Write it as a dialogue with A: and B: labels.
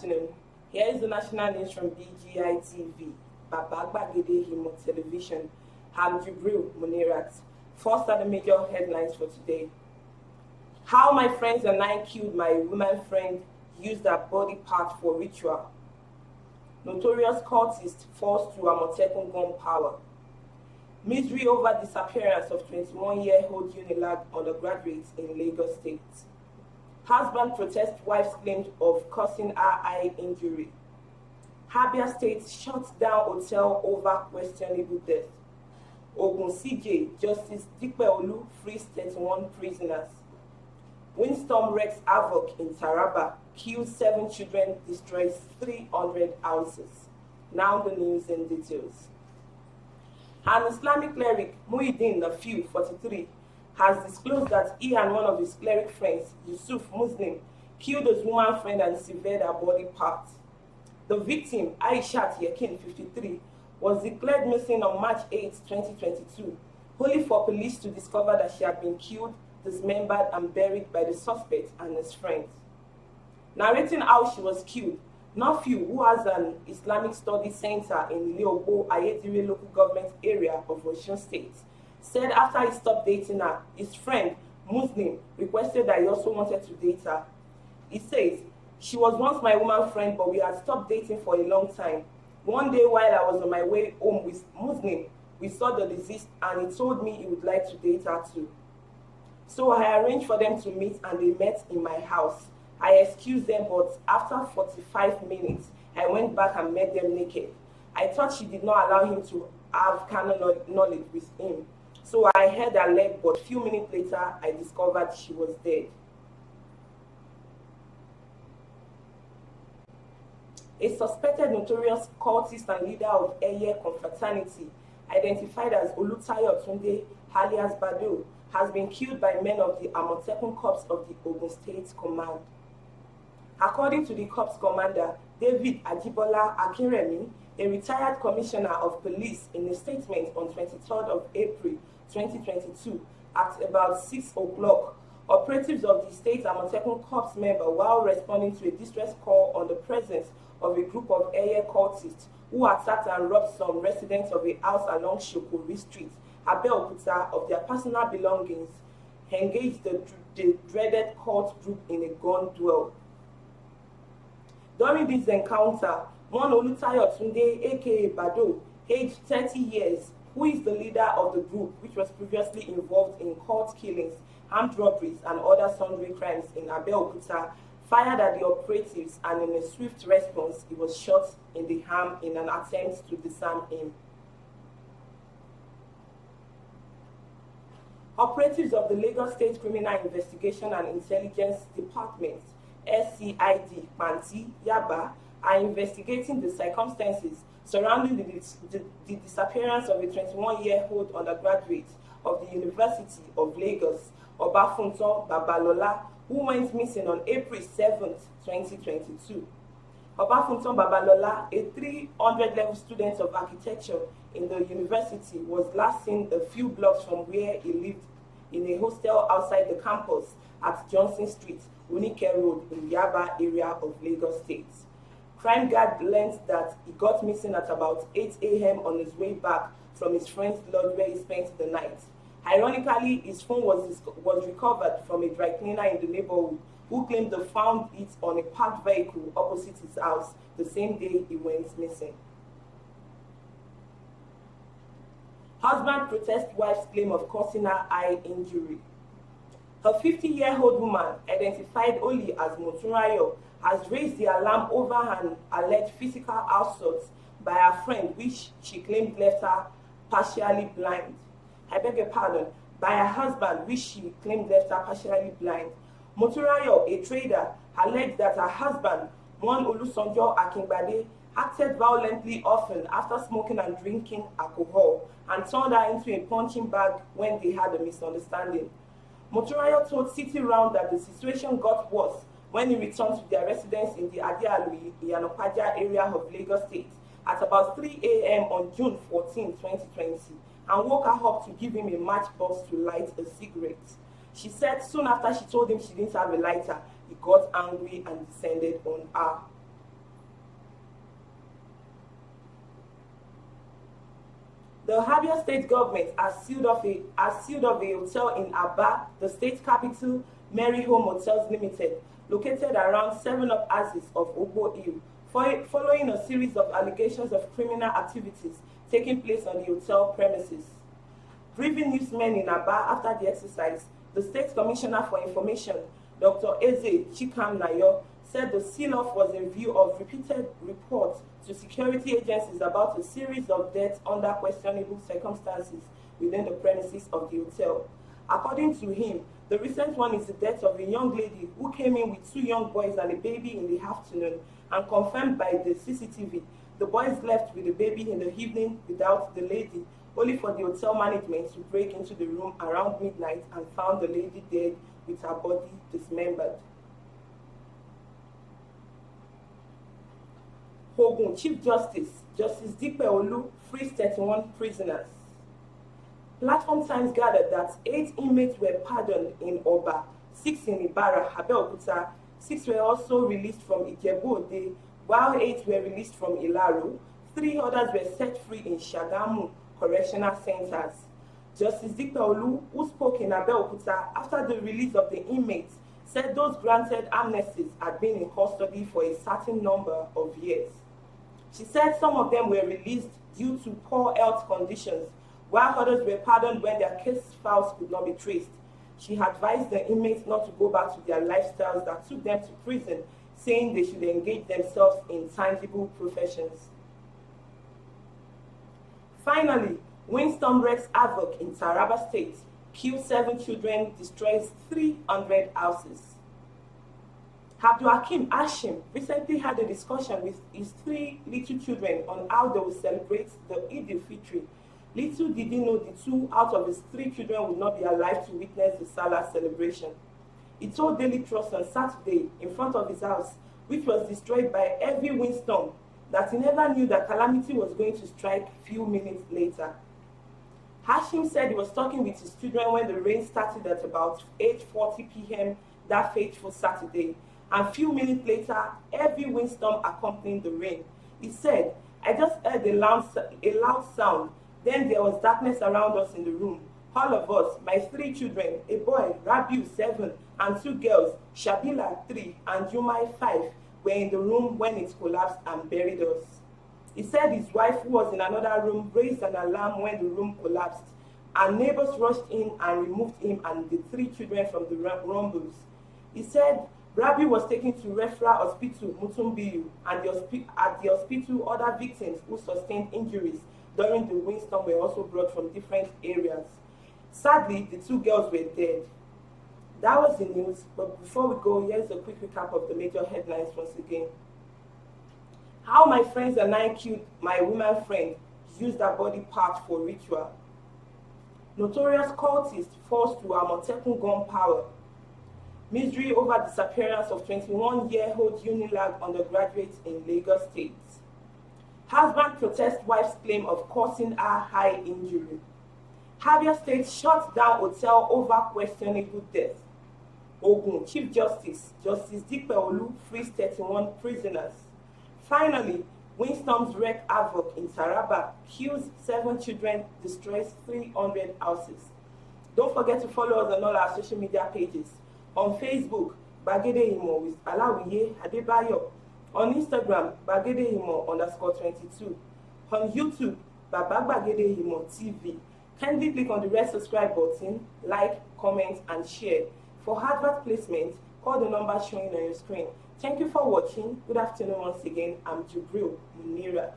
A: afternoon. Here is the national news from BGI TV, Babagba Gede Himo Television. I'm Jibril Munirat. First are the major headlines for today. How my friends and I killed my woman friend used her body part for ritual. Notorious cultist falls to Amotekun gun power. Misery over disappearance of 21-year-old Unilag undergraduate in Lagos State. Husband protests wife's claims of causing her eye injury. Abia State shuts down hotel over questionable death. Ogun CJ, Justice Dikpeolu frees 31 prisoners. Windstorm wreaks havoc in Taraba, kills 7 children, destroys 300 houses. Now the news in details. An Islamic cleric, Muhyiddin Nafiu, 43, has disclosed that he and one of his cleric friends, Yusuf Muslim, killed his woman friend and severed her body parts. The victim, Aishat Yakin, 53, was declared missing on March 8, 2022, only for police to discover that she had been killed, dismembered, and buried by the suspect and his friends. Narrating how she was killed, Nafiu, who has an Islamic Studies Center in Leobo, Ayedire local government area of Osun State, said after he stopped dating her, his friend, Muslim, requested that he also wanted to date her. He says, "She was once my woman friend, but we had stopped dating for a long time. One day while I was on my way home with Muslim, we saw the deceased and he told me he would like to date her too. So I arranged for them to meet and they met in my house. I excused them, but after 45 minutes, I went back and met them naked. I thought she did not allow him to have carnal knowledge with him. So I held her leg, but a few minutes later, I discovered she was dead." A suspected notorious cultist and leader of Eye confraternity, identified as Olutayo Tunde alias Bado, has been killed by men of the Amotekun Corps of the Ogun State Command. According to the Corps commander, David Ajibola Akinremi, a retired commissioner of police, in a statement on 23rd of April 2022 at about 6 o'clock, operatives of the state Amotekun Corps member, while responding to a distress call on the presence of a group of Eye cultists who attacked and robbed some residents of a house along Shokori Street, Abeokuta, of their personal belongings, engaged the dreaded cult group in a gun duel. During this encounter, one Olutayo Tunde, aka Bado, aged 30 years, who is the leader of the group, which was previously involved in cult killings, armed robberies, and other sundry crimes in Abeokuta, fired at the operatives, and in a swift response, he was shot in the arm in an attempt to disarm him. Operatives of the Lagos State Criminal Investigation and Intelligence Department, SCID, Panti, Yaba, are investigating the circumstances surrounding the disappearance of a 21-year-old undergraduate of the University of Lagos, Obafunton Babalola, who went missing on April 7, 2022. Obafunton Babalola, a 300-level student of architecture in the university, was last seen a few blocks from where he lived in a hostel outside the campus at Johnson Street, Unike Road, in Yaba area of Lagos State. Crime guard learned that he got missing at about 8 a.m. on his way back from his friend's lodge where he spent the night. Ironically, his phone was recovered from a dry cleaner in the neighborhood, who claimed they found it on a parked vehicle opposite his house the same day he went missing. Husband protests wife's claim of causing her eye injury. A 50-year-old woman, identified only as Motunrayo, has raised the alarm over an alleged physical assault by her friend, which she claimed left her partially blind. I beg your pardon, by her husband, which she claimed left her partially blind. Motunrayo, a trader, alleged that her husband, one Olusanjo Akingbade, acted violently often after smoking and drinking alcohol and turned her into a punching bag when they had a misunderstanding. Motunrayo told City Round that the situation got worse when he returned to their residence in the Adialu, Iyanopaja area of Lagos State at about 3 a.m. on June 14, 2020, and woke her up to give him a matchbox to light a cigarette. She said soon after she told him she didn't have a lighter, he got angry and descended on her. The Abia state government has sealed off a hotel in Aba, the state capital, Mary Home Hotels Limited, located around 7 up axis of Ogbo Hill, following a series of allegations of criminal activities taking place on the hotel premises. Briefing newsmen in Aba after the exercise, the State Commissioner for Information, Dr. Eze Chikam Nayo, said the seal-off was in view of repeated reports to security agencies about a series of deaths under questionable circumstances within the premises of the hotel. According to him, the recent one is the death of a young lady who came in with 2 young boys and a baby in the afternoon, and confirmed by the CCTV. The boys left with the baby in the evening without the lady, only for the hotel management to break into the room around midnight and found the lady dead with her body dismembered. Ogun Chief Justice Dipe Olu frees 31 prisoners. Platform Times gathered that 8 inmates were pardoned in Oba, 6 in Ibara, Abeokuta, 6 were also released from Ijebu-Ode, while 8 were released from Ilaro. 3 others were set free in Shagamu Correctional Centers. Justice Dipe Olu, who spoke in Abeokuta after the release of the inmates, said those granted amnesties had been in custody for a certain number of years. She said some of them were released due to poor health conditions, while others were pardoned when their case files could not be traced. She advised the inmates not to go back to their lifestyles that took them to prison, saying they should engage themselves in tangible professions. Finally, windstorm wreaks havoc in Taraba State, kills 7 children, destroys 300 houses. Abdulhakeem Hashim recently had a discussion with his 3 little children on how they will celebrate the Eid al-Fitr. Little did he know the 2 out of his 3 children would not be alive to witness the Salah celebration. He told Daily Trust on Saturday in front of his house, which was destroyed by heavy windstorm, that he never knew that calamity was going to strike few minutes later. Hashim said he was talking with his children when the rain started at about 8:40 p.m. that fateful Saturday, and few minutes later, heavy windstorm accompanied the rain. He said, "I just heard a loud sound. Then there was darkness around us in the room. All of us, my 3 children, a boy, Rabiu 7, and 2 girls, Shabila 3 and Jumai 5, were in the room when it collapsed and buried us." He said his wife, who was in another room, raised an alarm when the room collapsed, and neighbors rushed in and removed him and the 3 children from the rumbles. He said Rabiu was taken to Referral Hospital, Mutumbiyu, and at the hospital, other victims who sustained injuries during the windstorm were also brought from different areas. Sadly, the 2 girls were dead. That was the news, but before we go, here's a quick recap of the major headlines once again. How my friends and I killed my woman friend, used her body part for ritual. Notorious cultist forced to Amotekun gunpowder. Misery over disappearance of 21-year-old Unilag undergraduate in Lagos State. Husband protests wife's claim of causing her high injury. Abia State shuts down hotel over questionable death. Ogun Chief Justice Dipe Olu frees 31 prisoners. Finally, windstorms wreak havoc in Taraba, kills 7 children, destroys 300 houses. Don't forget to follow us on all our social media pages. On Facebook, Bagede Imo with Alawiye Adebayo. On Instagram, Bagede Imo _22. On YouTube, Baba Bagede Imo TV. Kindly click on the red subscribe button, like, comment, and share. For advert placement, call the number showing on your screen. Thank you for watching. Good afternoon once again. I'm Jubril Munirat.